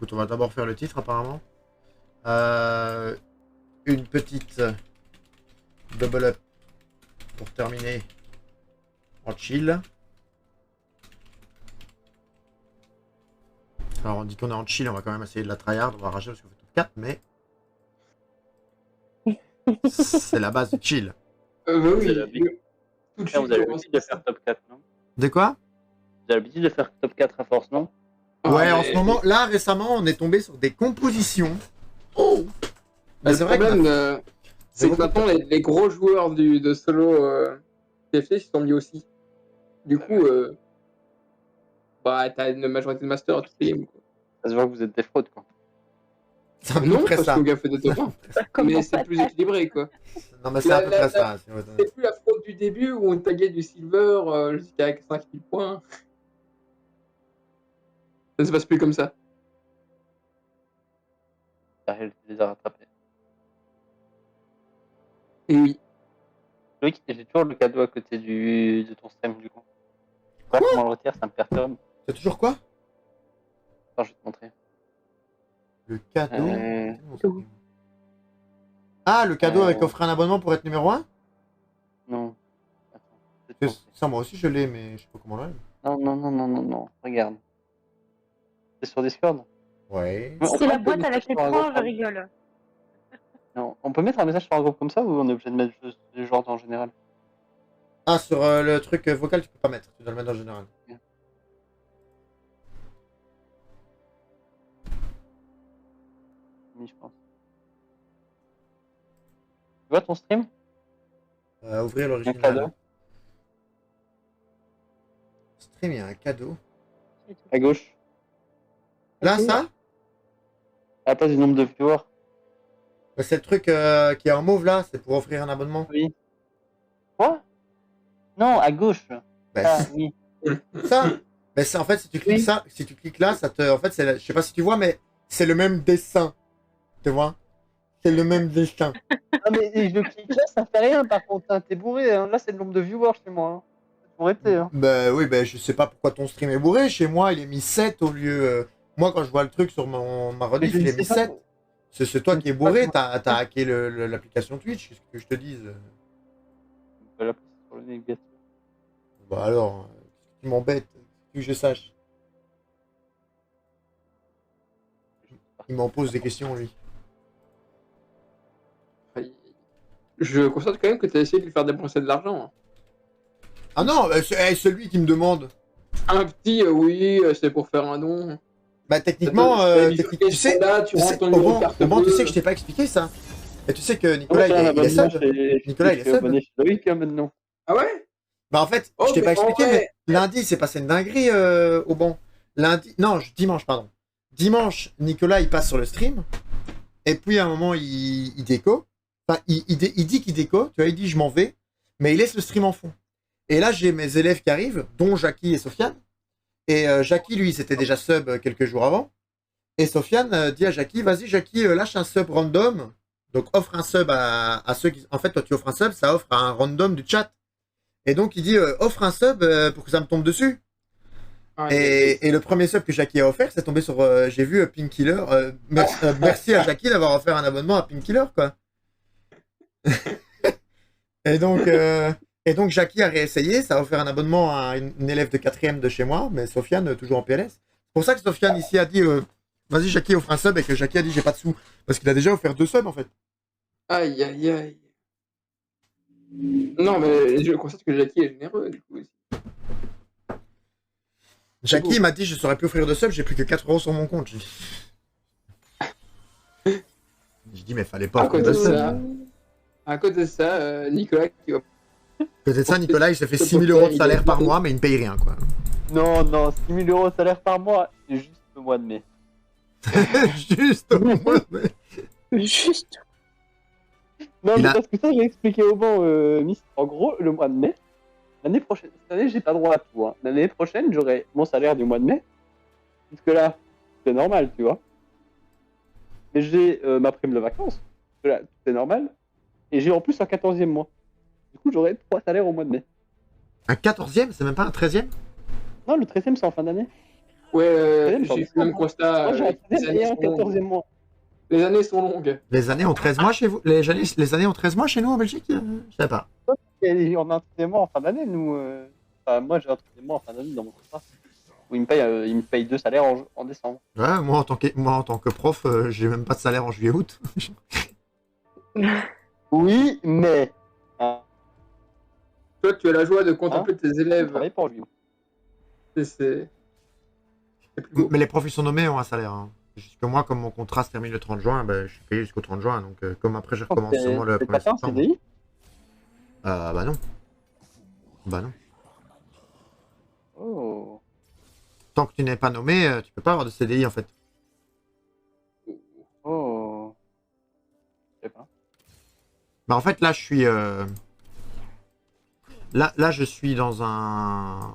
écoute, on va d'abord faire le titre apparemment. Une petite double up pour terminer en chill. Alors on dit qu'on est en chill, on va quand même essayer de la tryhard, on va rager parce qu'on fait top 4, mais c'est la base du chill. Bah Vous oui, avez l'habitude tout de vous suite, avez on l'habitude de faire top 4, non? De quoi? Vous avez l'habitude de faire top 4 à force, non? Ouais, en ce moment, là récemment, on est tombé sur des compositions. Oh Mais le c'est vrai que problème, c'est que beaucoup de maintenant, les gros joueurs de solo TFT s'y sont mis aussi. Du coup, bah, t'as une majorité de masters à toutes les games, quoi. Ça se voit que vous êtes des fraudes, quoi. c'est à peu Non, près parce ça. qu'on a fait des top 1. Mais c'est plus équilibré, quoi. Non, mais c'est à peu près ça. C'est plus la fraude du début où on taguait du silver jusqu'à 5000 points. Ça se passe plus comme ça. La réalité les a rattrapés. Et oui. Loïc, j'ai toujours le cadeau à côté de ton stream, du coup. Pas comment le retirer, ça me perturbe. C'est toujours quoi? Attends, je vais te montrer. Le cadeau. Euh, Ah, le cadeau avec offrir un abonnement pour être numéro 1? Non. Attends, je vais te montrer. Ça, moi aussi je l'ai, mais je sais pas comment là. Non. Regarde. C'est sur Discord? Ouais. On C'est peut la mettre boîte le avec message les sur un points, groupe, je hein. rigole. Non, on peut mettre un message sur un groupe comme ça ou on est obligé de mettre juste du genre en général? Ah, sur le truc vocal, tu peux pas mettre. Tu dois le mettre en général. Oui, je pense. Tu vois ton stream? Ouvrir Un l'original. cadeau Stream, il y a un cadeau. à gauche. Là, ça? À la place du nombre de viewers. Bah, c'est le truc qui est en mauve là, c'est pour offrir un abonnement. Oui. Quoi? Non, à gauche. Bah, Ah, oui. ça. Mais en fait, si tu cliques Oui. ça, si tu cliques là, ça te. En fait, je sais pas si tu vois, mais c'est le même dessin. Tu vois? C'est le même dessin. Ah, mais je clique là, ça fait rien par contre. Hein. T'es bourré. Hein. Là, c'est le nombre de viewers chez moi. Hein. Faut arrêter. Hein. Bah oui, bah je sais pas pourquoi ton stream est bourré. Chez moi, il est mis 7 au lieu. Moi, quand je vois le truc sur ma rediff, il est mis 7. C'est toi qui es bourré, t'as hacké l'application Twitch, qu'est-ce que je te dise? Voilà, sur le négatif. Bah alors, tu m'embêtes, que je sache. Il m'en pose des questions, lui. Je constate quand même que tu as essayé de lui faire dépenser de l'argent. Hein. Ah non, c'est celui qui me demande. Un petit, oui, c'est pour faire un don. Bah techniquement, tu sais, là, tu rentres ton numéro de carte au tu sais bleue. que je t'ai pas expliqué ça. Et tu sais que Nicolas, il est sub. Nicolas, il est sub. abonné chez Loïc hein, maintenant. Ah ouais? Bah en fait, Oh, je t'ai mais pas expliqué, en vrai- mais lundi, c'est passé une dinguerie au banc. Lundi, non, dimanche, pardon. Dimanche, Nicolas, il passe sur le stream. Et puis à un moment, il déco. Enfin, il dit qu'il déco, tu vois, il dit je m'en vais. Mais il laisse le stream en fond. Et là, j'ai mes élèves qui arrivent, dont Jackie et Sofiane. Et Jackie, lui, c'était déjà sub quelques jours avant. Et Sofiane dit à Jackie, vas-y Jackie, lâche un sub random. Donc offre un sub à ceux qui... En fait, toi, tu offres un sub, ça offre à un random du chat. Et donc, il dit, offre un sub pour que ça me tombe dessus. Ah, Et le premier sub que Jackie a offert, c'est tombé sur... j'ai vu Painkiller. Merci à Jackie d'avoir offert un abonnement à Painkiller, quoi. et donc Jackie a réessayé, ça a offert un abonnement à une élève de 4ème de chez moi, mais Sofiane, toujours en PLS. C'est pour ça que Sofiane, ici, a dit, vas-y Jackie, offre un sub, et que Jackie a dit, j'ai pas de sous. Parce qu'il a déjà offert 2 subs, en fait. Aïe, aïe, aïe. Non, mais je constate que Jackie est généreux, du coup, aussi. Jackie m'a dit, je saurais plus offrir de subs, j'ai plus que 4 € sur mon compte. J'ai dit, mais fallait pas offrir de subs. À côté de ça, Nicolas qui va... Côté de ça, Nicolas, il se fait 6 000 € de salaire par mois, mais il ne paye rien, quoi. Non, 6 000 € de salaire par mois, c'est juste le mois de mai. Juste au mois de mai. Juste. Non, Il mais a- parce que ça, je l'ai expliqué au banc, Miss. En gros, le mois de mai, l'année prochaine, cette année, j'ai pas droit à tout. Hein. L'année prochaine, j'aurai mon salaire du mois de mai. Parce que là, c'est normal, tu vois. Mais j'ai ma prime de vacances. Parce que là, c'est normal. Et j'ai en plus un 14e mois. Du coup, j'aurai 3 salaires au mois de mai. Un 14e, c'est même pas un 13e? Non, le 13e, c'est en fin d'année. Ouais, Troisième, j'ai fait le même constat. Moi, j'ai un Les 13e années et un sont longues. 14e mois. Les années sont longues. Les années ont 13 mois chez vous les années ont 13 mois chez nous en Belgique Je sais pas. Et on a un 13e mois en fin d'année, nous. Enfin, moi, j'ai un 13e mois en fin d'année dans mon contrat. Où il me paye 2 salaires en décembre. Ouais, moi en tant que prof, j'ai même pas de salaire en juillet-août. Oui, mais. Hein, Toi, tu as la joie de contempler tes je élèves. travaille pour lui. C'est plus beau. Mais les profs ils sont nommés ont un salaire. Hein. Jusque moi, comme mon contrat se termine le 30 juin, ben, je suis payé jusqu'au 30 juin. Donc comme après je recommence sûrement le 1er un septembre. CDI? Bah non. Bah non. Oh. Tant que tu n'es pas nommé, tu peux pas avoir de CDI en fait. Oh. Je sais pas. Bah en fait là je suis là je suis dans un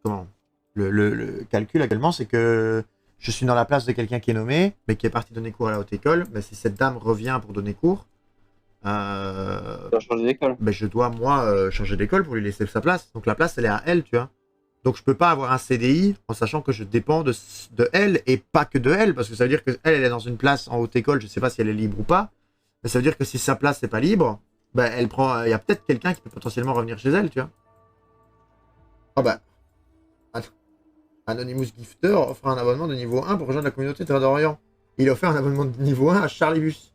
comment le calcul actuellement c'est que je suis dans la place de quelqu'un qui est nommé mais qui est parti donner cours à la haute école. Mais si cette dame revient pour donner cours, Tu dois changer d'école. ben je dois moi changer d'école pour lui laisser sa place. Donc la place elle est à elle, tu vois. Donc je peux pas avoir un CDI en sachant que je dépends de elle et pas que de elle, parce que ça veut dire que elle est dans une place en haute école, je sais pas si elle est libre ou pas, mais ça veut dire que si sa place n'est pas libre, ben elle prend, il y a peut-être quelqu'un qui peut potentiellement revenir chez elle, tu vois. Oh bah, Anonymous Gifter offre un abonnement de niveau 1 pour rejoindre la communauté Trade Orient. Il a offert un abonnement de niveau 1 à Charlibus.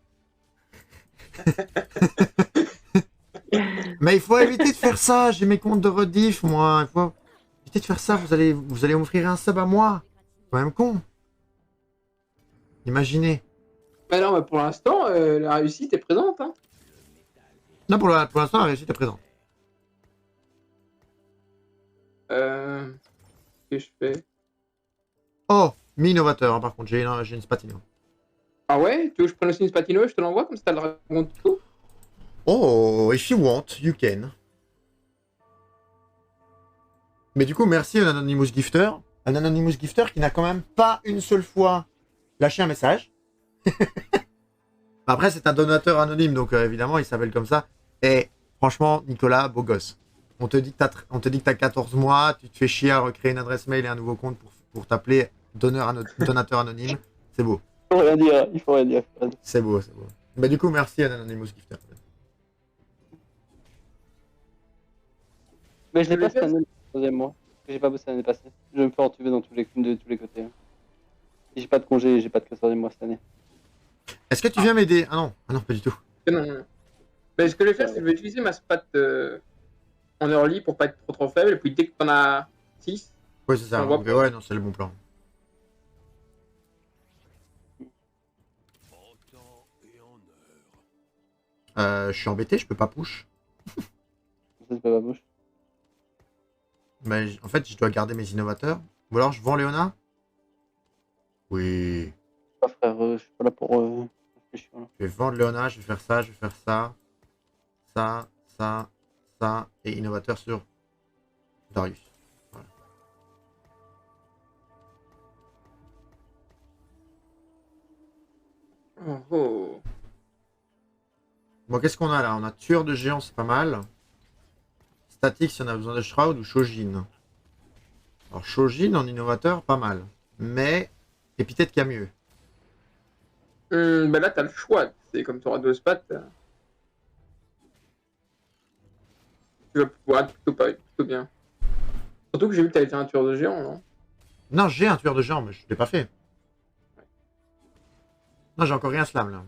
Mais il faut éviter de faire ça, j'ai mes comptes de rediff, moi, il faut éviter de faire ça, vous allez m'offrir un sub à moi. C'est quand même con. Imaginez. Bah non, pour l'instant, la réussite est présente. Hein. Non, pour l'instant, la réussite est présente. Qu'est-ce que je fais? Oh, mi-innovateur, hein, par contre, j'ai une Spatino. Ah ouais? Tu veux que je prenne aussi une Spatino et je te l'envoie comme ça, t'as le dragon de tout? Oh, if you want, you can. Mais du coup, merci à un Anonymous Gifter. Un Anonymous Gifter qui n'a quand même pas une seule fois lâché un message. Après, c'est un donateur anonyme, donc évidemment, il s'appelle comme ça. Et franchement, Nicolas, beau gosse. On te dit que t'as 14 mois, tu te fais chier à recréer une adresse mail et un nouveau compte pour t'appeler donateur anonyme. C'est beau. Il faut rien dire, il faut rien dire. C'est beau, c'est beau. Mais du coup, merci à un Anonymous Gifter. Mais je l'ai pas cette année, le troisième mois. J'ai pas bossé l'année passée. Je vais me faire entuber de tous les côtés. Hein. Et j'ai pas de congé, j'ai pas de 14e mois cette année. Est-ce que tu viens m'aider? Ah non, pas du tout. Non. Mais ce que je vais faire, c'est que je vais utiliser ma spat en early pour pas être trop faible. Et puis dès que t'en as 6, Ouais, c'est ça. On voit Donc, pas. ouais, non, c'est le bon plan. Je suis embêté, je peux pas push. Ça, c'est pas ma bouche. Mais en fait, je dois garder mes innovateurs. Ou alors, je vends Léona? Oui. Ah, frère, je suis pas là pour réfléchir. Là. Je vais vendre Léona, je vais faire ça, ça, et innovateur sur Darius. Voilà. Oh. Bon, qu'est-ce qu'on a là? On a tueur de géant, c'est pas mal. Statique, si on a besoin de Shroud ou Shojin. Alors, Shojin en innovateur, pas mal. Mais, épithète qu'il y a mieux. Bah là, t'as le choix. C'est comme tu auras 2 spats. Tu vas pouvoir plutôt bien. Surtout que j'ai vu que t'avais fait un tueur de géant, non? Non, j'ai un tueur de géant, mais je l'ai pas fait. Non, j'ai encore rien slam là. En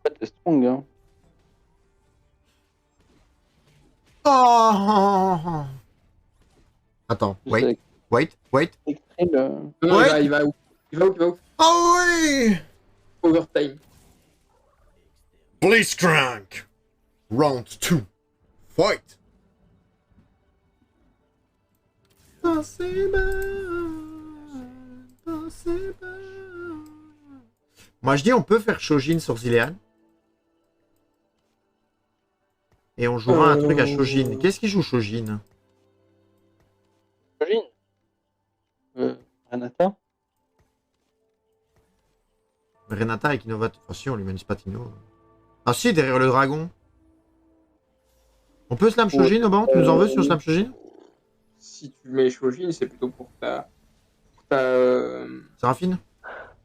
fait, t'es strong, hein. Oh! Attends, wait. Extrême, Non, Ouais. il va où? Il va où? Oh oui! Overtime. Blitzcrank! Round 2. Fight! Moi je dis on peut faire Shojin sur Zilean. Et on jouera un truc à Shojin. Qu'est-ce qui joue Shojin? Shojin Renata. Renata avec Innovateur. Enfin si, on lui met une Spatino. Ah si, derrière le dragon. On peut slam Shojin au banc? Tu nous en veux sur slam Shojin? si tu mets Shojin, c'est plutôt pour ta Séraphine?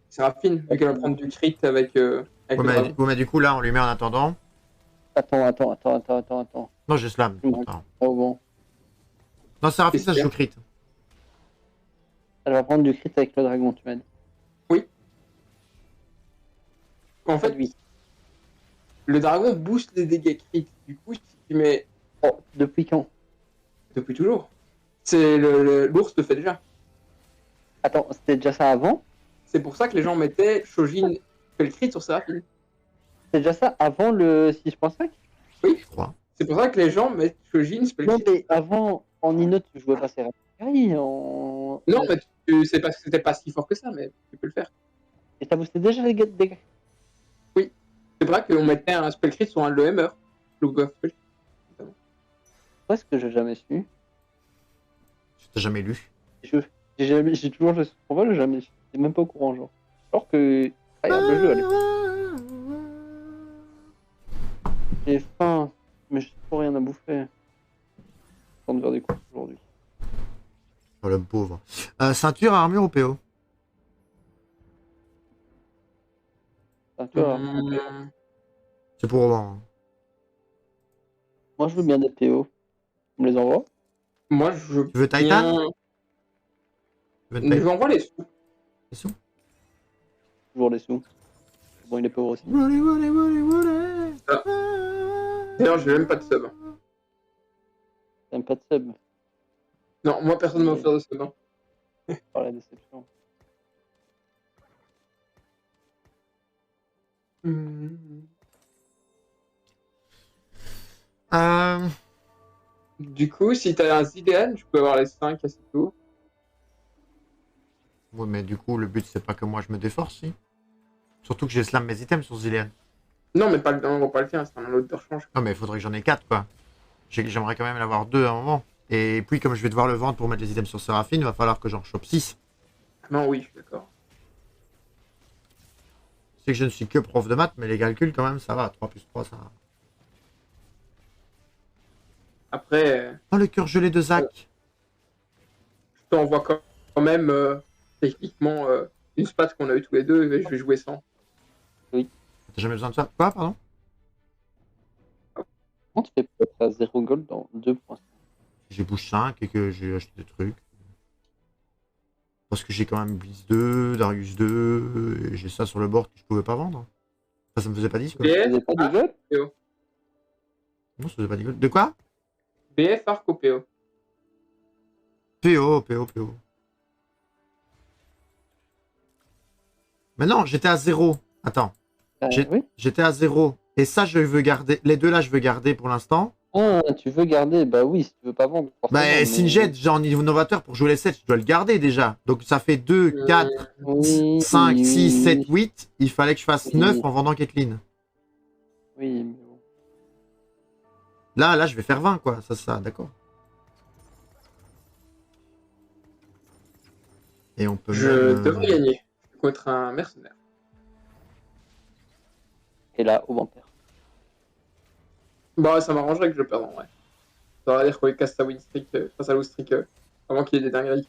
Séraphine, vu qu'elle va prendre du crit avec le dragon. Ouais, mais du coup, là, on lui met en attendant. Attends. Non, j'ai slam. Non. Attends. Oh bon. Non, Séraphine, ça se Qu'est-ce joue crit. Elle va prendre du crit avec le dragon, tu m'as dit. En fait, Oui. le dragon booste les dégâts crit. Du coup, si tu mets Oh, depuis quand? depuis toujours, c'est l'ours le fait déjà. Attends, c'était déjà ça avant? C'est pour ça que les gens mettaient Shojin fait le crit sur Séraphine. C'était déjà ça avant le 6.5? Je crois. C'est pour ça que les gens mettent Shojin spell Non, crit. mais avant, en Ino, tu jouais pas Serafin en... Non, mais c'est pas, c'était pas si fort que ça, mais tu peux le faire. Et ça boostait déjà les dégâts. C'est vrai qu'on mettait un spell crit sur un LEMR. Le buff spell crit. Pourquoi est-ce que j'ai jamais su? T'as jamais lu. J'ai toujours joué sur combat, j'ai jamais su. J'étais même pas au courant, genre. Alors que... Regarde le jeu, allez. J'ai faim, mais j'ai trop rien à bouffer. Temps de faire des courses aujourd'hui. Oh, le pauvre. Ceinture, armure ou PO? Enfin, tu vois, C'est pour Roman. moi je veux bien des PO. Tu me les envoies? Moi, je Tu veux Titan? Tu veux Je lui envoie les sous. Les sous? Toujours les sous. Bon, il est pauvre aussi. D'ailleurs, j'ai même pas de sub. T'aimes pas de sub? Non, moi, personne ne m'a offert de sub. Hein. Par la déception. Du coup, si t'as un Zidane, je peux avoir les 5 assez tôt. Ouais, mais du coup, le but, c'est pas que moi je me déforce, si. Surtout que j'ai slam mes items sur Zilean. Non, mais pas, on va pas le faire, c'est un autre de rechange. Non, mais il faudrait que j'en ai 4, quoi. J'aimerais quand même en avoir 2 à un moment. Et puis, comme je vais devoir le vendre pour mettre les items sur Séraphine, il va falloir que j'en chope 6. Non, oui, je suis d'accord. C'est que je ne suis que prof de maths, mais les calculs, quand même, ça va. 3 plus 3, ça va. Après, Oh, le cœur gelé de Zach. je t'envoie quand même techniquement une spat qu'on a eu tous les deux et je vais jouer sans. T'as jamais besoin de ça? Quoi, pardon? Comment tu fais pour être à 0 gold dans 2.5? J'ai bouche 5 et que j'ai acheté des trucs. Parce que j'ai quand même Blitz 2, Darius 2, et j'ai ça sur le board que je pouvais pas vendre. Ça me faisait pas 10, quoi. Vous BF, avez pas de gold? Non, ça faisait pas 10 gold. De quoi? BF Arc au PO. PO. Mais non, j'étais à 0. Attends. Oui. J'étais à 0. Et ça, je veux garder. Les deux là, je veux garder pour l'instant. Ah, tu veux garder? Bah oui, si tu veux pas vendre. Bah, mais... Sinjet, genre niveau novateur pour jouer les 7, je dois le garder déjà. Donc ça fait 2, 4, Oui, 5, oui, 6, oui, 7, oui. 8. Il fallait que je fasse Oui. 9 en vendant Kathleen. Oui, mais bon. Là, je vais faire 20, quoi. Ça, d'accord. Et on peut Je même, devrais gagner contre un mercenaire. Et là, au bancaire. Bah, ça m'arrangerait que je perde en vrai. Ça veut dire qu'on casse sa win streak face à l'out streak avant qu'il y ait des dingueries.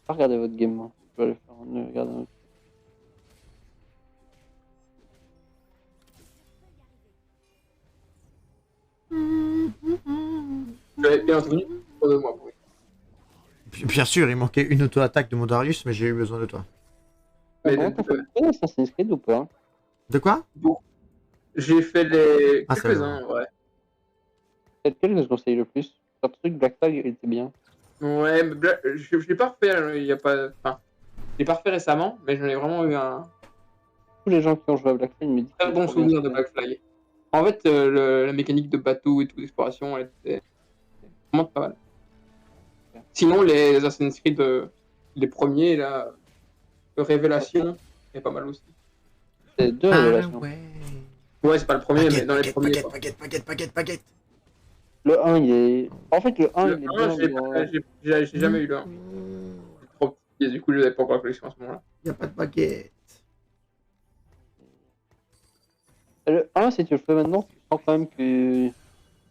Pas regarder votre game, moi. Je vais aller faire un regarder un autre. J'avais bien entendu pour 2 mois. Bien sûr, il manquait une auto-attaque de Modarius, mais j'ai eu besoin de toi. Mais Comment t'as fait Assassin's Creed ou pas? De quoi? j'ai fait les Ah, c'est quelques-uns, ouais. C'est lequel que je conseille le plus? Un truc, Black Flag, il était bien. Ouais, mais je l'ai pas refait, il y a pas. Enfin, je l'ai pas refait récemment, mais j'en ai vraiment eu un Tous les gens qui ont joué à Black Flag me disent très bon souvenir de Black Flag. En fait, la mécanique de bateau et tout, d'exploration, elle était vraiment pas mal. Sinon, les Assassin's Creed, les premiers, là, Révélation, est pas mal aussi. C'est deux révélations. ouais. Ouais, c'est pas le premier, mais dans les premiers. quoi. Paquette. Le 1, il est. En fait, le 1, Le il est 1, bien. j'ai jamais eu le 1. C'est trop petit, et du coup, je n'avais pas encore la collection à ce moment-là. Y a pas de paquette. Le 1, si tu le fais maintenant, tu sens quand même que c'est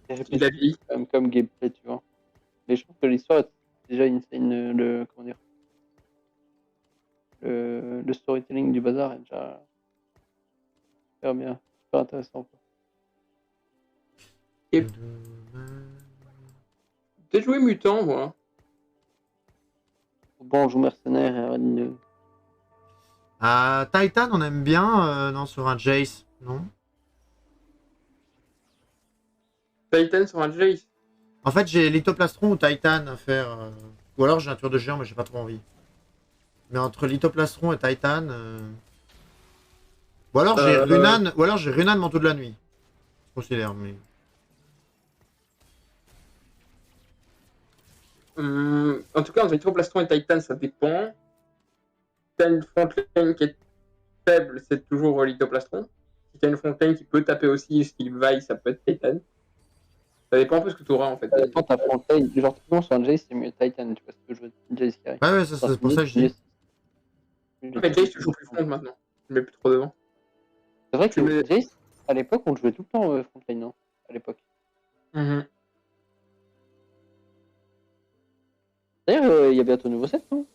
Il a répétitif vieilli. quand même comme gameplay, tu vois. Mais je trouve que l'histoire est déjà insane, comment dire, le storytelling du bazar est déjà super bien, super intéressant, quoi. Et- Peut-être joué Mutant, moi. Bon, on joue mercenaire et arène de... Ah, Titan, on aime bien, non, sur un Jace, non? Titan sur un Jace. En fait, j'ai Lithoplastron ou Titan à faire. Ou alors j'ai un tour de géant, mais j'ai pas trop envie. Mais entre Lithoplastron et Titan. Ou alors j'ai Euh, Runan. Ou alors j'ai Runan manteau de la nuit. Je considère, mais. En tout cas, entre Hydroplastron et Titan, ça dépend. Si t'as une frontline qui est faible, c'est toujours Lithoplastron. Si t'as une frontline qui peut taper aussi, ce qu'il vaille, ça peut être Titan. Ça dépend un peu ce que tu auras en fait. Ça dépend de ta frontline. Genre, typiquement sur un Jace, c'est mieux Titan, tu vois, si tu veux jouer Jace carry. Ouais, ouais, ça, c'est pour ça que je dis. Mais Jace, tu joues plus front maintenant. Tu mets plus trop devant. C'est vrai Tu que mets. Jace, à l'époque, on jouait tout le temps frontline, non? À l'époque. Mhm. D'ailleurs, il y a bientôt un nouveau set, non?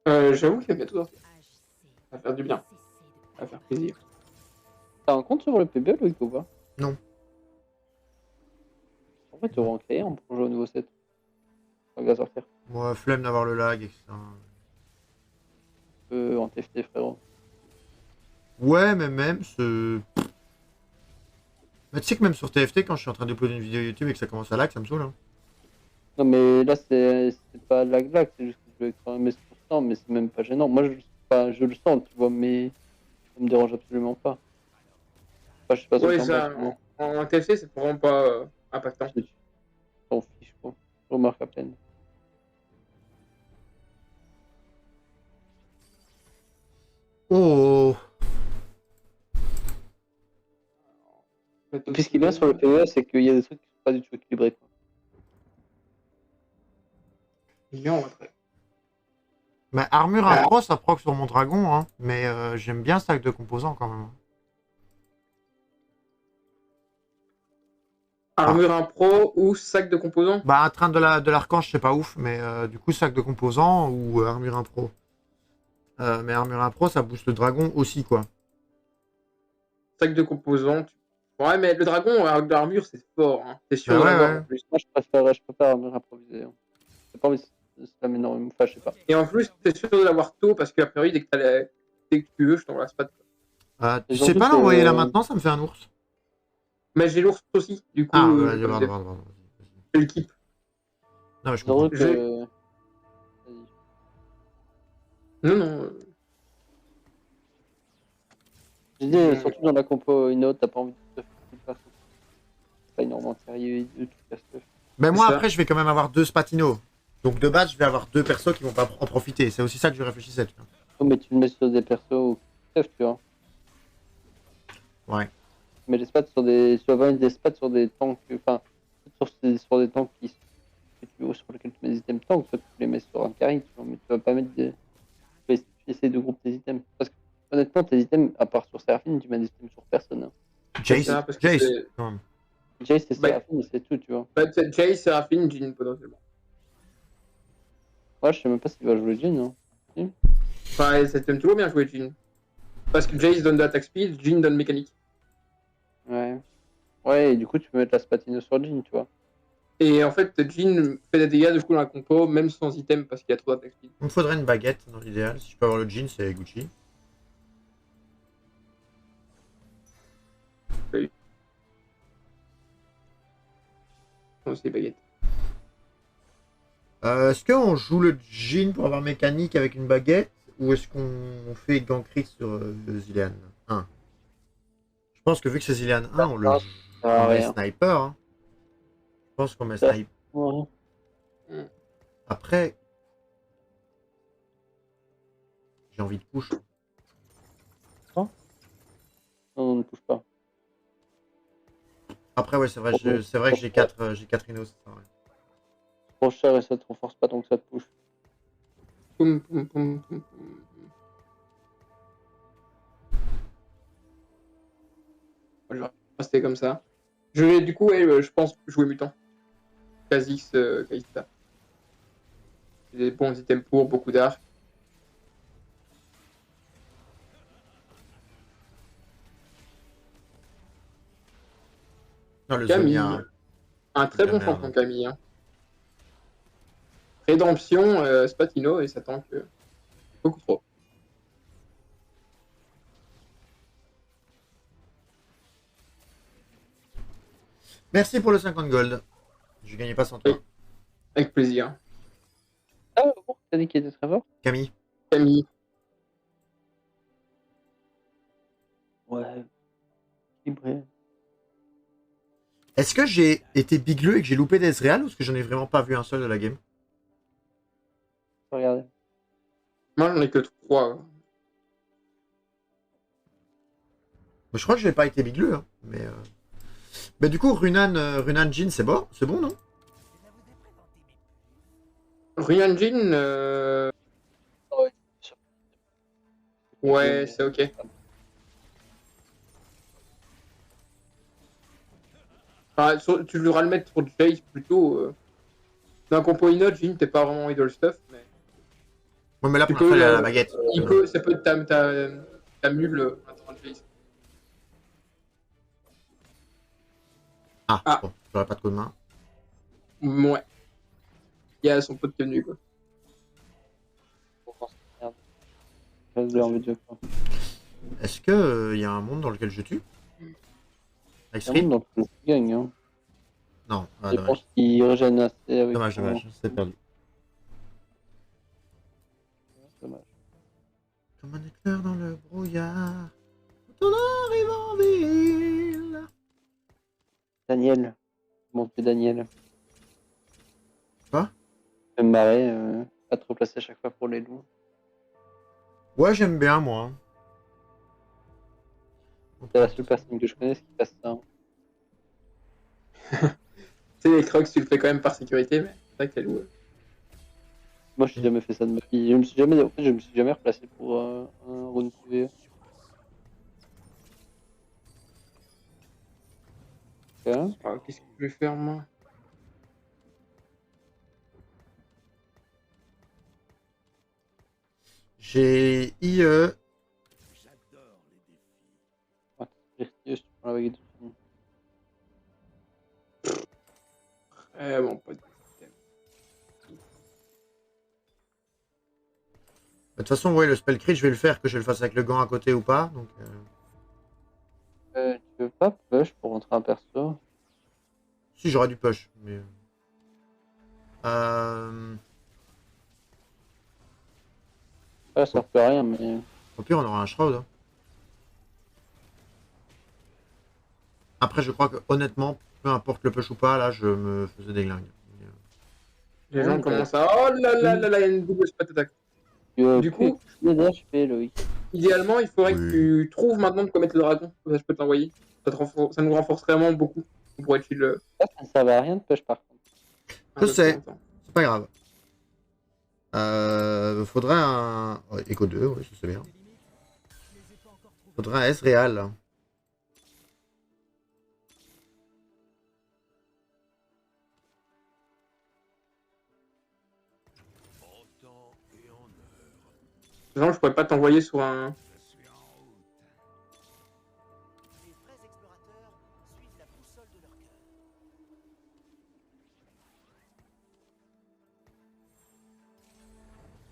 J'avoue qu'il y a bientôt sorti. Ça va faire du bien. Ça va faire plaisir. T'as un compte sur le PB, Loïc, ou pas? Non. En fait, tu aurais en créé un pour jouer au nouveau set. Ça va sortir. Moi, flemme d'avoir le lag, etc. En TFT, frérot. Ouais, mais même ce. Mais tu sais que même sur TFT, quand je suis en train d'uploader une vidéo YouTube et que ça commence à lag, ça me saoule. Hein. Non, mais là, c'est pas lag, c'est juste que je vais être quand même constant, mais c'est même pas gênant. Moi, je le sens, tu vois, mais ça me dérange absolument pas. Enfin, je sais pas ce que Ouais, t'en penses, ça, mais en TFC, c'est vraiment pas impactant. je t'en fiche, quoi. Je remarque à peine. Oh. Et puis, ce qui est bien sur le PvE, c'est qu'il y a des trucs qui sont pas du tout équilibrés, quoi. Million, après. Mais armure impro, ça proc sur mon dragon, hein. Mais j'aime bien sac de composants quand même. Armure impro ou sac de composants. Bah, un train de l'archange, c'est pas ouf, mais du coup, sac de composants ou armure impro. Mais armure impro, ça booste le dragon aussi, quoi. Sac de composants. Ouais, mais le dragon avec de l'armure, c'est fort. Hein. T'es sûr Bah de ouais, l'avoir ouais. en plus. Moi, je préfère armure improvisée, hein. J'ai pas envie de se la mettre énormément. Enfin, je sais pas. Et en plus, t'es sûr de l'avoir tôt parce qu'à priori, dès que tu veux, je t'envoie la spade. Tu Et sais surtout pas que, l'envoyer là maintenant, ça me fait un ours. Mais j'ai l'ours aussi. Du coup, Ah, je vas-y, vais pas me dire. vas-y. Je l'équipe. Non, mais je comprends. surtout que... Vas-y. Non, non. Je dis, surtout dans la compo Inno, t'as pas envie de te faire tout. C'est pas énormément sérieux et tout la stuff. Mais moi, C'est ça. après, je vais quand même avoir 2 Spatino. Donc, de base, je vais avoir 2 persos qui vont pas en profiter. C'est aussi ça que je réfléchissais. Tu vois. Oh, mais tu le mets sur des persos ou stuff, tu vois. Ouais. Mais les spats sur des. Tu vas pas mettre des spats sur des tanks. Enfin, sur des tanks sur lesquels tu mets des items tanks, soit tu les mets sur un carry, tu vois. Mais tu vas pas mettre des. Tu vas essayer de grouper tes items. Parce que honnêtement, tes items, à part sur Seraphine, tu mets des items sur personne. Hein. C'est Jace. ça, parce que Jace. c'est. Quand même. Jace, c'est Bah, Seraphine, c'est tout, tu vois. Jace, Seraphine, Jhin potentiellement. Ouais, je sais même pas s'il va jouer Jhin, hein. Enfin, ça t'aime toujours bien jouer Jhin. Parce que Jace donne de l'attaque speed, Jhin donne mécanique. Ouais. Ouais, et du coup, tu peux mettre la Spatino sur Jhin, tu vois. Et en fait, Jhin fait des dégâts du coup dans la compo, même sans item, parce qu'il y a trop d'attaque speed. Il me faudrait une baguette dans l'idéal. Si je peux avoir le jean, c'est Gucci. Non, c'est baguette. Est-ce qu'on joue le jean pour avoir mécanique avec une baguette ou est-ce qu'on fait Gankrit sur Zilean 1? Je pense que vu que c'est Zilean 1, on le on met rien. sniper. Hein. Je pense qu'on met Ça- sniper. Ouais. Après, j'ai envie de push. Non, on ne touche pas. Après, ouais, c'est vrai, c'est vrai que j'ai 4 Inos. C'est vrai. Trop cher et ça te renforce pas tant que ça te touche. Poum, poum, poum, poum, poum. De Je vais rester comme ça. Je vais du coup, ouais, je pense jouer mutant. Kha'Zix, Kalista. Des bons items pour, beaucoup d'arcs. Non, le Camille, Zonia. un C'est très de la bon merde. champion Camille. Hein. Rédemption, Spatino, et ça tank beaucoup trop. Merci pour le 50 gold. Je gagnais pas sans toi. Oui. Avec plaisir. Ah, bon, t'as dit qu'il était très fort? Camille. Camille, Ouais. Équilibré. Est-ce que j'ai été bigleux et que j'ai loupé d'Ezreal ou est-ce que j'en ai vraiment pas vu un seul de la game? Regardez. moi j'en ai que 3. Je crois que je n'ai pas été bigleux. Hein, mais bah, du coup, Runan, Runan Jin, c'est bon, non? Ryanjin, Ouais, sûr. ouais, c'est ok. Enfin, tu devras le mettre sur Jace plutôt. Dans un compo Inot, Jin, t'es pas vraiment idol stuff, mais Ouais, mais là, tu pour l'instant, peux. il est à la baguette. Ça peut être ta mule maintenant Jace. Ah, Ah. bon, j'aurais pas de coup de main. Ouais. Il y a son pote qui est venu, quoi. Merde. J'ai envie de faire. Est-ce que y a un monde dans lequel je tue? Avec C'est un monde Stream? dans lequel je gagne. Hein. Non, ah, Je dommage. pense qu'il régène assez avec. Dommage, c'est perdu. Dommage. Comme un éclair dans le brouillard. Quand on arrive en ville. Daniel. Monter Daniel. Quoi? Je vais me marrer. Pas trop placé à chaque fois pour les loups. Ouais, j'aime bien, moi. C'est la seule personne que je connaisse qui passe ça. Hein. Tu sais, les crocs, tu le fais quand même par sécurité, mais c'est vrai que t'es loup. Moi, j'ai jamais fait ça de ma vie. En fait, je me suis jamais replacé pour un rune PvE. Ok. Ah, qu'est-ce que je vais faire, moi? J'ai IE. Je prends la baguette de fou. Bon, pas de système. De toute façon, ouais, le spell crit, je vais le faire, que je le fasse avec le gant à côté ou pas. Donc, Tu veux pas push pour rentrer un perso? si, j'aurais du push. Mais... Euh... Ouais, ça sert plus à rien, mais. Au pire, on aura un Shroud. Hein. Après, je crois que honnêtement, peu importe le push ou pas, là, je me faisais des glingues. Les gens commencent à. Oh là là là là, il y a une double spot attack. Du coup, je fais Loïc. idéalement, il faudrait Oui. que tu trouves maintenant de quoi mettre le dragon. Comme ça, je peux te l'envoyer. Ça nous renforce vraiment beaucoup. On pourrait chill Ça ne servait à rien de push par contre. un Je peu sais. plus longtemps. C'est pas grave. Faudrait un... Ouais, Echo 2, oui, ça c'est bien. Faudrait un S-Real. Genre, je pourrais pas t'envoyer sur un. Les vrais explorateurs suivent la boussole de leur cœur.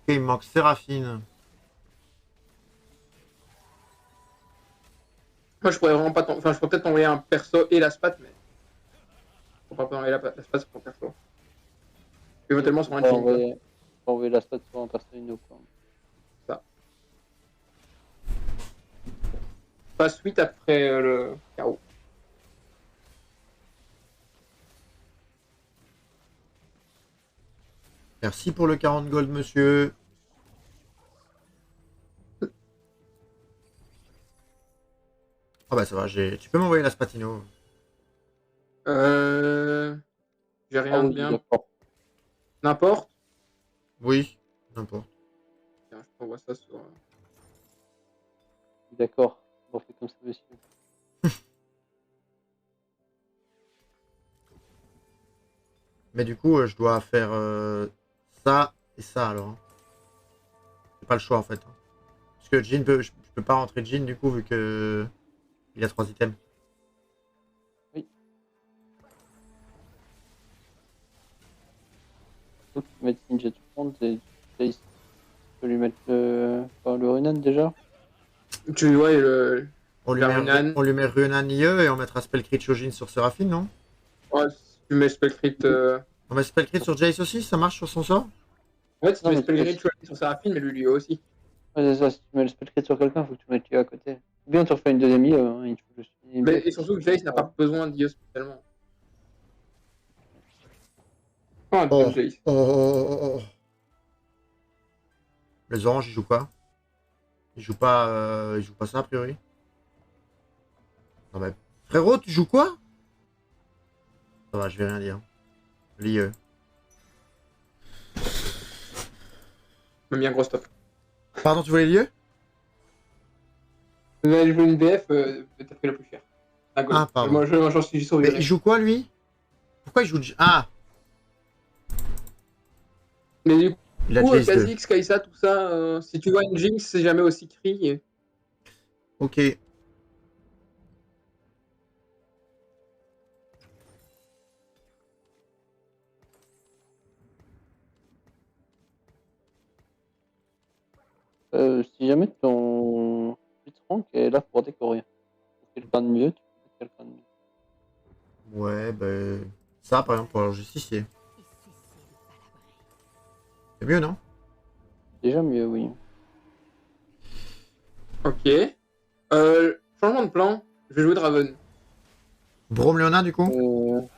Ok, il me manque Séraphine. Moi, je pourrais vraiment pas Enfin, je pourrais peut-être t'envoyer un perso et la spat, mais. Je pourrais pas t'envoyer la spat sur ton perso. Éventuellement sur un team. Quoi. On va envoyer la stat sur un perso Inno. Quoi. Pas suite après le chaos. Merci pour le 40 gold, monsieur. Ah bah ça va, tu peux m'envoyer la Spatino. J'ai rien de bien. D'accord. N'importe. Oui, n'importe. Tiens, je t'envoie ça sur. D'accord. On fait comme ça, monsieur. Mais du coup, je dois faire ça et ça alors. Hein. J'ai pas le choix en fait. Hein. Parce que Jin je peux pas rentrer Jin du coup vu que il a 3 items. Faut que tu mettes Ninja tout le monde et tu peux lui mettre le Runan déjà. Tu vois, On lui, La met, Runan. on lui met Runan IE et on mettra Spell Crit Shojin sur Seraphine, non? ouais, si tu mets Spellcrit. On met Spell Crit sur Jace aussi, ça marche sur son sort? En fait, si tu Non, mets mais tu Spellcrit, peux- tu vas sur Seraphine, mais lui aussi. Ouais, c'est ça, si tu mets le spell crit sur quelqu'un, faut que tu mettes lui à côté. Ou bien tu refais une deuxième IE, hein, il faut juste une Mais, IE. et surtout que Jace n'a pas besoin d'IE spécialement. Pas un Oh, Jace. oh. Les oranges, ils jouent quoi? Ils jouent pas ça a priori? Non mais frérot, tu joues quoi? Ça va, je vais rien dire. L'IE. M'a mis un gros stop. Pardon, tu voulais l'IE? Vous avez joué une BF, t'as pris la plus chère. Ah, pardon. Moi, j'en suis sur Mais il joue quoi lui? Pourquoi il joue Ah, Mais du il a coup, Jace 2. Kha'Zix, Kai'Sa, tout ça, si tu vois une Jinx, c'est jamais aussi cri. Ok. Si jamais ton petit rank est là pour décorer. Quelqu'un de mieux, tu peux mettre quelqu'un de mieux. Ouais, ben. Ça par exemple pour leur justicier. C'est mieux, non? Déjà mieux, oui. Ok. Changement de plan, je vais jouer Draven. Brome Léonard du coup?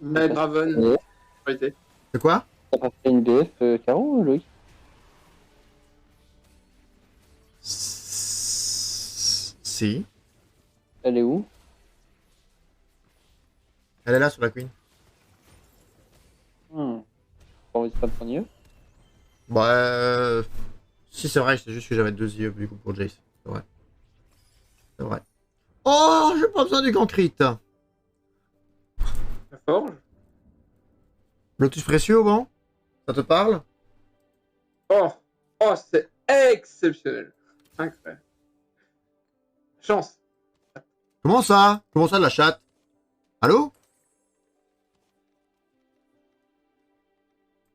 Mais Draven, Ouais. priorité. C'est quoi? T'as pas fait une BF, Caro, Loïc? Si. Elle est où? Elle est là sur la queen. Pas envie de pas le prendre IE? Bah. Si, c'est vrai, c'est juste que j'avais 2 IE du coup pour Jace. C'est vrai. C'est vrai. Oh, j'ai pas besoin du grand crit. La forge. Lotus précieux, bon? Ça te parle? Oh, c'est exceptionnel. Incroyable. Chance. Comment ça? Comment ça de la chatte? Allô?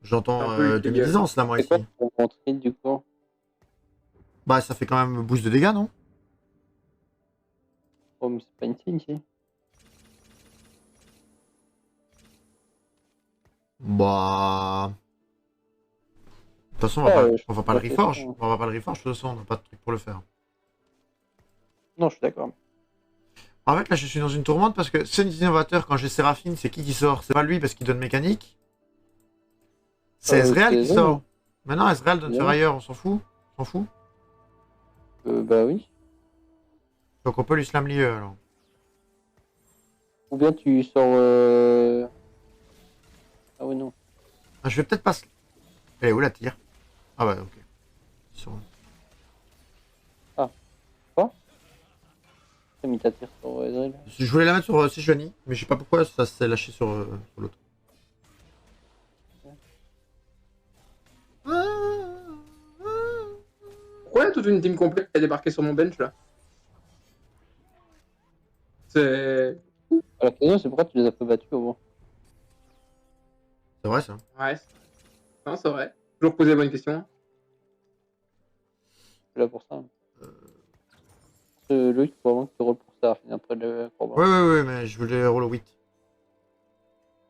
J'entends Un peu des illégal. médisances là, moi C'est ici. quoi pour rentrer du coup? Bah, ça fait quand même boost de dégâts, non? Oh, mais c'est pas une signe, si. Bah. De toute façon, on va pas le je reforge. pense. On va pas le reforge, de toute façon, on n'a pas de truc pour le faire. Non, je suis d'accord. En fait, là, je suis dans une tourmente parce que c'est innovateur. Quand j'ai Séraphine, c'est qui sort? C'est pas lui parce qu'il donne mécanique. C'est Ezreal c'est qui Ezreal. sort. Maintenant, Ezreal donne Bien. sur ailleurs, on s'en fout. On s'en fout. Bah oui. Donc on peut lui slam l'IE alors. Ou bien tu sors. Ah ouais, non. Ah, je vais peut-être pas. Elle est où la tire? Ah ouais, ok. Sur- T'as mis ta tire sur Ezreal. Je voulais la mettre sur Sejuani, mais je sais pas pourquoi ça s'est lâché sur l'autre. Pourquoi il y a toute une team complète qui a débarqué sur mon bench là? C'est. La question, c'est pourquoi tu les as pas battus au moins. C'est vrai ça. Ouais. Non, c'est vrai. Toujours poser la bonne question. Je suis là pour ça. Loïc, faut vraiment que tu rolls pour ça, après le combat. Ouais, mais je voulais roll au 8.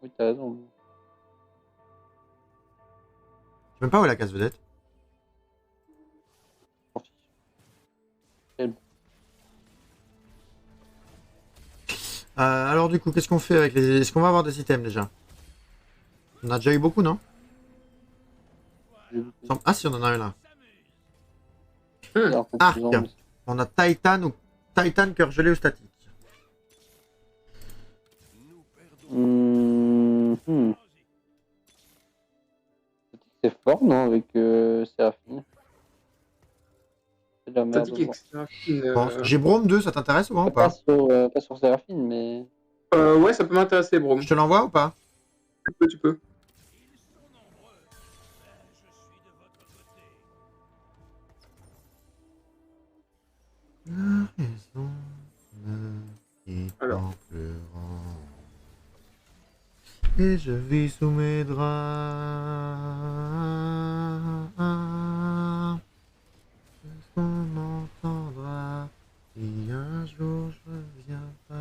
Oui, t'as raison. Je sais même pas où est la case vedette. Tant pis. Alors du coup, qu'est-ce qu'on fait avec les... Est-ce qu'on va avoir des items déjà? On a déjà eu beaucoup, non? Ah si, on en a un là. Arc. On a Titan ou Titan cœur gelé ou statique. C'est fort, non, avec Séraphine. C'est de la merde. Statique Extraction, Bon, j'ai Brome 2, ça t'intéresse ou pas, ou Pas pas? sur Séraphine, mais. Ouais, ça peut m'intéresser, bro. Je te l'envoie ou pas? Tu peux. La raison me quitte Alors. en pleurant. Et je vis sous mes draps. Est-ce qu'on m'entendra si un jour je reviens pas?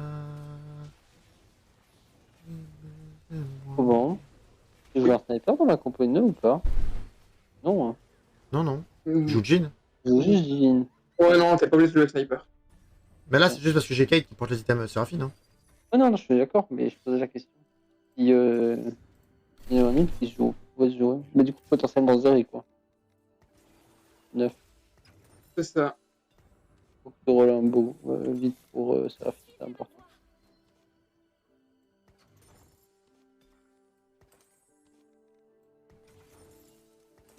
Comment? Tu joues un sniper dans la compo 2 ou pas? Non, hein. Non, non. Mm. Je joue Jin. Je joue juste Jin. Ouais, non, t'es pas obligé de jouer le sniper. Mais là, c'est juste parce que j'ai Kate qui porte les items Séraphine. Hein. Ah non, non, je suis d'accord, mais je posais la question. Si il y a un autre qui se joue, on va se jouer. Mais du coup, potentiellement Zeri, quoi. 9. C'est ça. Faut que tu roules un beau vite pour Seraphine, c'est important.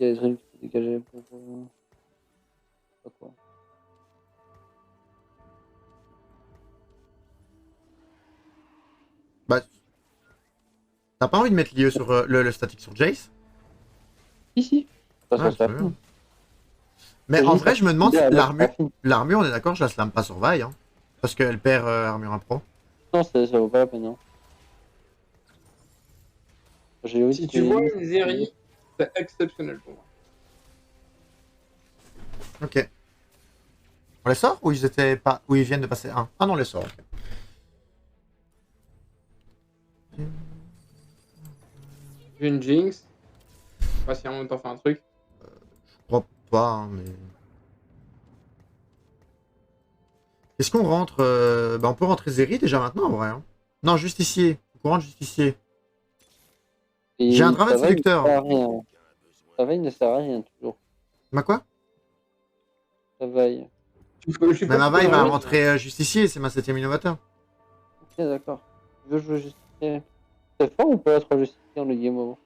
Il y a Ezreal qui s'est dégagé pour. Pas quoi. Bah. T'as pas envie de mettre l'IE sur le statique sur Jace? Ici. Ah, très bien. Mais en vrai, je me demande si l'armure, on est d'accord, je la slam pas sur Vi, hein, parce qu'elle perd armure à pro. Non, ça vaut pas la peine. Hein. J'ai aussi Si tu vois une Zeri, c'est exceptionnel pour moi. Ok. On les sort ou ils étaient pas. Ou ils viennent de passer 1? Ah non, on les sort, ok. J'ai une Jinx. Je sais pas si à un moment t'en fais un truc. Je crois pas, hein, mais. Est-ce qu'on rentre. Bah, on peut rentrer Zeri déjà maintenant en vrai. Hein. Non, justicier. On rentre justicier. J'ai un Draven séducteur. Travail ne sert à rien toujours. Ma quoi? Travail. Mais ma Vi va rentrer justicier, c'est ma 7ème innovateur. Ok, d'accord. Je veux jouer justicier. C'est fort ou pas être justicier en le game over?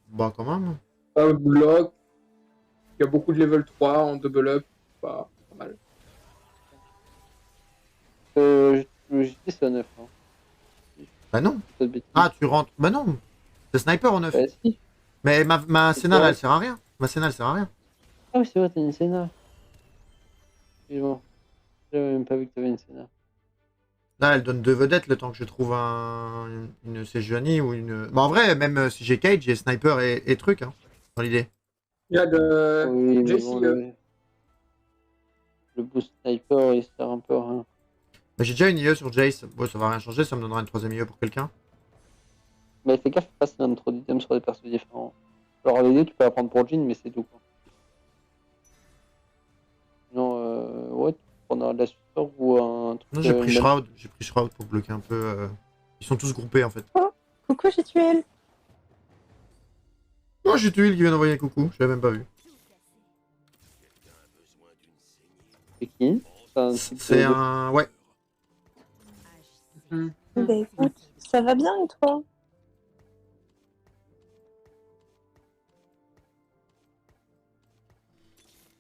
Bah, quand même. Pas bloc. Il y a beaucoup de level 3 en double up. Pas mal. Le justicier c'est un 9. Hein. Bah, non. Pas de bêtises. Ah, tu rentres. Bah, non. C'est sniper en 9. Bah, si. Mais ma Senna, elle sert à rien. Ma Senna, elle sert à rien. Ah oui, c'est vrai, t'as une Senna. Excuse-moi. J'avais même pas vu que t'avais une Senna. Là, elle donne 2 vedettes le temps que je trouve une Sejuani ou une. Bah, en vrai, même si j'ai Cage, j'ai sniper et truc, hein, dans l'idée. Il y a de. Oui, mais Jessie, bon, le boost sniper, il sert un peu à rien. Bah, j'ai déjà une IE sur Jace. Bon, ça va rien changer, ça me donnera une 3ème IE pour quelqu'un. Mais fais gaffe, pas si on a trop d'items sur des persos différents. Alors, les deux, tu peux la prendre pour Jhin, mais c'est tout, quoi. Non, ouais, tu peux prendre la support ou un truc. Non, j'ai pris Shroud. J'ai pris Shroud pour bloquer un peu. Ils sont tous groupés en fait. Coucou, j'ai tué elle. Oh, j'ai tué il qui vient d'envoyer un coucou, je l'avais même pas vu. C'est qui? C'est un. Ouais. Bah écoute, ça va bien et toi?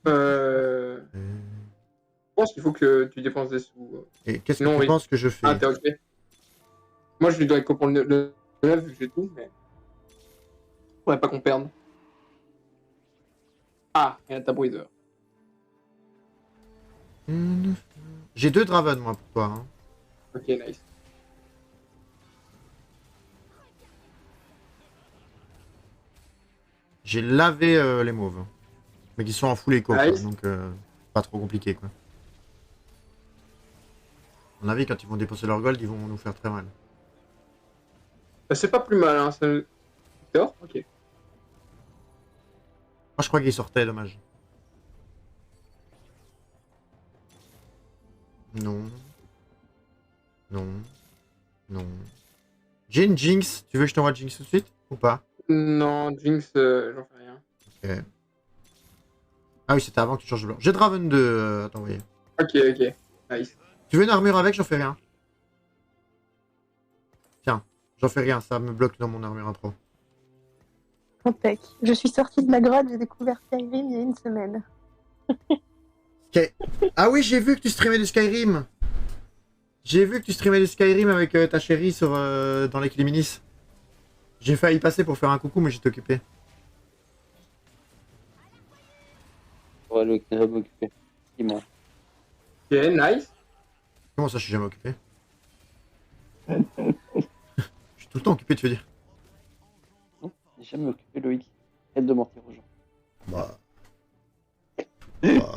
Je pense qu'il faut que tu dépenses des sous. Et qu'est-ce que Non, tu oui. penses que je fais? Ah, t'es ok. Moi, je lui dois pour le 9 vu que j'ai tout, mais. Ouais, pas qu'on perde. Ah, il y a ta breather. J'ai 2 Draven moi pour toi. Hein. Ok, nice. J'ai lavé les mauves. Mais qui sont en full écho, Nice. quoi, donc pas trop compliqué quoi. À mon avis, quand ils vont dépenser leur gold, ils vont nous faire très mal. Bah, c'est pas plus mal, hein. Victor? Ok. Moi je crois qu'ils sortaient, dommage. Non. Non. Non. J'ai une Jinx. Tu veux que je t'envoie Jinx tout de suite? Ou pas? Non, Jinx, j'en fais rien. Ok. Ah oui, c'était avant que tu changes de blanc. J'ai Draven 2 à t'envoyer. Ok, ok. Nice. Tu veux une armure avec? J'en fais rien. Tiens, j'en fais rien, ça me bloque dans mon armure impro. Impec. Je suis sortie de la grotte, j'ai découvert Skyrim il y a une semaine. Ah oui, j'ai vu que tu streamais du Skyrim. J'ai vu que tu streamais du Skyrim avec ta chérie sur, dans les Climinis. J'ai failli passer pour faire un coucou, mais j'étais occupé. Ouais, le qui est occupé. Dis-moi. Ok, nice. Comment ça, je suis jamais occupé? Je suis tout le temps occupé, tu veux dire? J'ai jamais occupé Loïc. Arrête de mentir aux gens. Bah. Bah.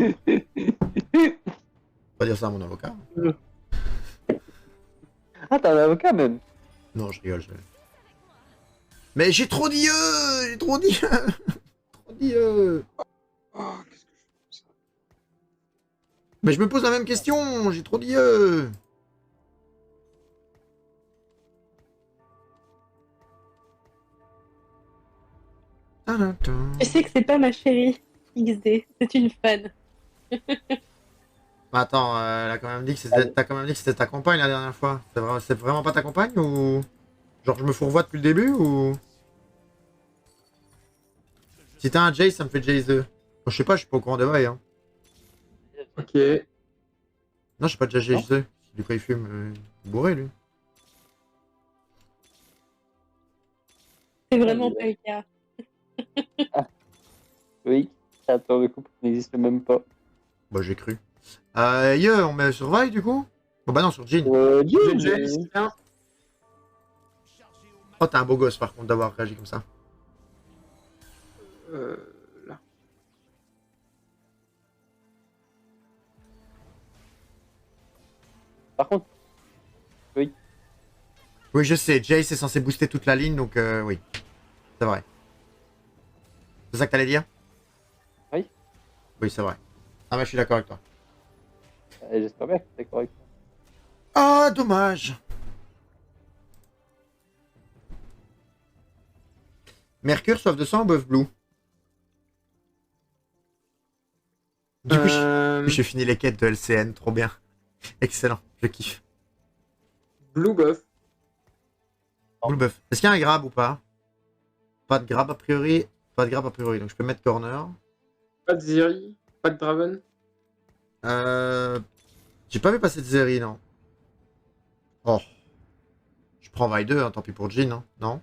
Pas dire ça à mon avocat. Ah, t'as un avocat même. Non, je rigole. Mais j'ai trop dit j'ai trop dit trop dit Oh, qu'est-ce que je fais ça? Mais je me pose la même question, j'ai trop dit Je sais que c'est pas ma chérie XD, c'est une fan. Bah attends, elle a quand même dit que c'était, t'as quand même dit que c'était ta compagne la dernière fois. C'est vraiment pas ta compagne ou genre je me fourvoie depuis le début ou si t'as un Jace, ça me fait Jace 2. Bon, je sais pas, je suis pas au courant des bails hein. Ok. Non, je sais pas déjà Jace 2. Du coup il fume, bourré lui. C'est vraiment pas le cas. Loïc, attends, le couple n'existe même pas. Bah j'ai cru. On met sur Vi du coup? Bon bah non, sur Jean. J'ai Jace, tiens. Oh t'es un beau gosse par contre d'avoir réagi comme ça. Là. Par contre, Oui je sais, Jace est censé booster toute la ligne donc oui. C'est vrai. C'est ça que t'allais dire? Oui. Oui c'est vrai. Ah bah je suis d'accord avec toi. j'espère bien que c'est correct. Ah dommage. Mercure, soif de sang ou bœuf blue? Du coup, j'ai fini les quêtes de LCN, trop bien. Excellent, je kiffe. Blue buff. Blue buff. Est-ce qu'il y a un grab ou pas? Pas de grab a priori. Pas de grab a priori, donc je peux mettre corner. Pas de Zeri. Pas de Draven. J'ai pas vu passer de Zeri, non. Oh. Je prends Vi 2, hein, tant pis pour Jean, hein. Non?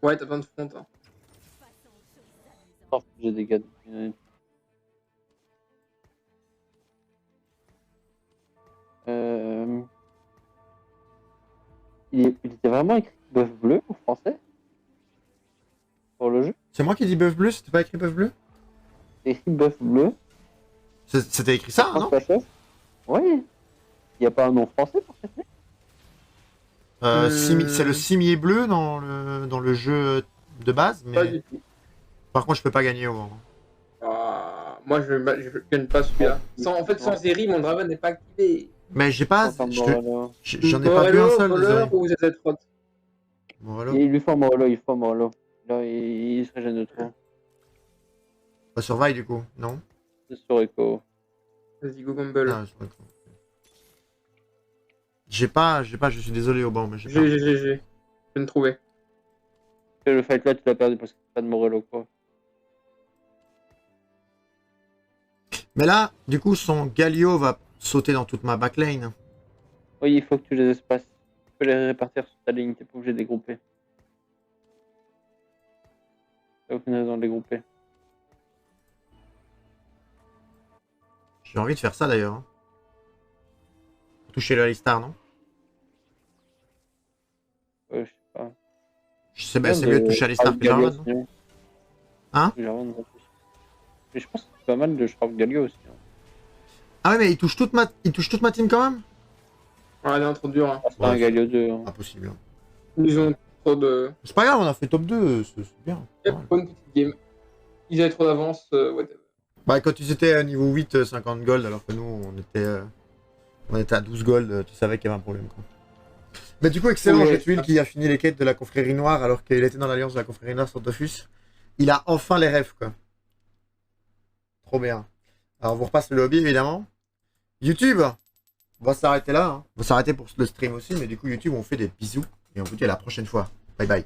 Ouais, t'as plein de front. Hein. Oh, j'ai des gars. Il était vraiment écrit bœuf bleu en français pour le jeu. C'est moi qui dis bœuf bleu, c'était pas écrit bœuf bleu? C'est écrit bœuf bleu. C'était écrit ça, non? Oui. Il n'y a pas un nom français pour cette mec. C'est le cimier bleu dans le jeu de base, Pas mais du tout. par contre je peux pas gagner au moment. Moi, je gagne pas celui-là. Sans Zeri, mon Draven n'est pas activé. Mais j'ai pas. J'en ai pas vu un seul, Voleur désolé. ou ZZ-Rot. Morello. Il lui faut un Morello, il faut un Morello. Là, il se régène de trop. Pas sur Vi du coup, non? C'est sur Echo. Vas-y, go Gamble. Ah, sur Echo. J'ai pas, je suis désolé au banc, mais j'ai pas. J'ai. Je viens de trouver. Le fight là, tu l'as perdu parce que t'as pas de Morello, quoi. Mais là, du coup, son Galio va sauter dans toute ma backlane. Oui, il faut que tu les espaces. Tu peux les répartir sur ta ligne, t'es pas obligé de les grouper. T'as aucune raison de les grouper. J'ai envie de faire ça d'ailleurs. Hein. Pour toucher le Alistar, non? Je sais pas. Je sais, c'est mieux de toucher Alistar que Jarvan, non? Hein? Mais je pense que c'est pas mal de Shroud Galio aussi. Hein. Ah ouais, mais il touche toute ma team quand même? Ouais, non, trop dur. Hein. C'est pas un Galio 2. Hein. Impossible. Hein. Ils ont trop de. C'est pas grave, on a fait top 2, c'est bien. Yep, bonne petite game. Ils avaient trop d'avance, whatever. Bah, quand ils étaient à niveau 8, 50 gold, alors que nous, on était à 12 gold, tu savais qu'il y avait un problème, quoi. Mais du coup, excellent, Oui, j'ai tué qui a fini les quêtes de la confrérie noire alors qu'il était dans l'alliance de la confrérie noire sur Dofus. Il a enfin les rêves, quoi. Trop bien. Alors, on vous repasse le lobby, évidemment. YouTube, on va s'arrêter là. Hein. On va s'arrêter pour le stream aussi, mais du coup, YouTube, on fait des bisous et on vous dit à la prochaine fois. Bye bye.